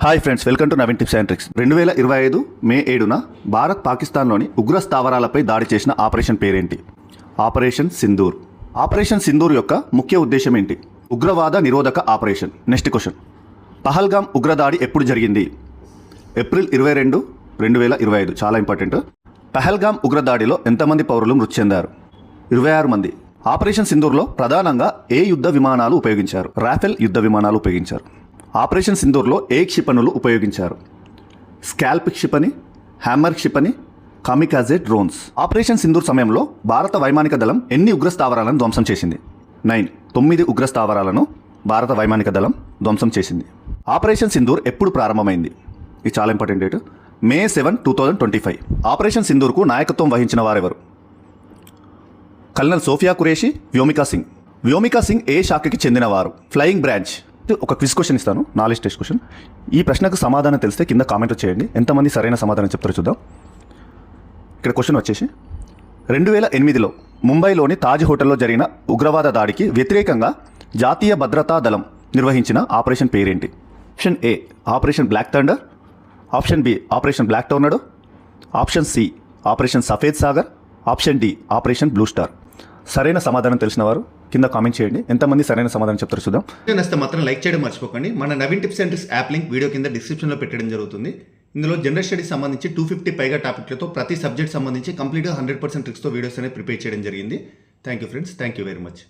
Hi friends, welcome to Naveen tips and tricks. 2025 మే 7న భారత్ పాకిస్తాన్లోని ఉగ్ర స్థావరాలపై దాడి చేసిన ఆపరేషన్ పేరేంటి? ఆపరేషన్ సింధూర్. ఆపరేషన్ సింధూర్ యొక్క ముఖ్య ఉద్దేశం ఏంటి? ఉగ్రవాద నిరోధక ఆపరేషన్. నెక్స్ట్ క్వశ్చన్, పహల్గామ్ ఉగ్రదాడి ఎప్పుడు జరిగింది? ఏప్రిల్ 22, 2025. చాలా ఇంపార్టెంట్. పహల్గామ్ ఉగ్రదాడిలో ఎంతమంది పౌరులు మృతి చెందారు? 26 మంది. ఆపరేషన్ సింధూర్లో ప్రధానంగా ఏ యుద్ధ విమానాలు ఉపయోగించారు? రాఫెల్ యుద్ధ విమానాలు ఉపయోగించారు. ఆపరేషన్ సింధూర్లో ఏ క్షిపణులు ఉపయోగించారు? స్కాల్ప్ క్షిపణి, హ్యామర్ క్షిపణి, కామికాజే డ్రోన్స్. ఆపరేషన్ సింధూర్ సమయంలో భారత వైమానిక దళం ఎన్ని ఉగ్ర స్థావరాలను ధ్వంసం చేసింది? 9 ఉగ్ర స్థావరాలను భారత వైమానిక దళం ధ్వంసం చేసింది. ఆపరేషన్ సింధూర్ ఎప్పుడు ప్రారంభమైంది? ఇది చాలా ఇంపార్టెంట్ డేట్. మే 7, 2025. ఆపరేషన్ సింధూర్కు నాయకత్వం వహించిన వారెవరు? కల్నల్ సోఫియా ఖురేషీ, వ్యోమికా సింగ్. వ్యోమికా సింగ్ ఏ శాఖకి చెందినవారు? Flying branch. ఒక క్విజ్ క్వశ్చన్ ఇస్తాను, నాలెడ్జ్ టెస్ట్ క్వశ్చన్. ఈ ప్రశ్నకు సమాధానం తెలిస్తే కింద కామెంట్ చేయండి. ఎంతమంది సరైన సమాధానం చెప్తారో చూద్దాం. ఇక్కడ క్వశ్చన్ వచ్చేసి, 2008లో ముంబైలోని తాజ్ హోటల్లో జరిగిన ఉగ్రవాద దాడికి వ్యతిరేకంగా జాతీయ భద్రతా దళం నిర్వహించిన ఆపరేషన్ పేరేంటి? Option A operation Black Thunder, option B operation Black Tornado, option C operation Safed Sagar, option D operation Blue Star. సరైన సమాధానం తెలిసిన వారు కింద కామెంట్ చేయండి. ఎంతమంది సరైన సమాధానం చెప్తారో చూద్దాం. నచ్చితే మాత్రం లైక్ చేయడం మర్చిపోకండి. మన Naveen tips and tricks app link video కింద డిస్క్రిప్షన్లో పెట్టడం జరుగుతుంది. ఇందులో జనరల్ స్టడీస్ సంబంధించి 250 పైగా టాపిక్లతో ప్రతి సబ్జెక్ట్ సంబంధించి కంప్లీట్గా 100% ట్రిక్స్తో వీడియోస్ అనేది ప్రిపేర్ చేయడం జరిగింది. Thank you friends, thank you very much.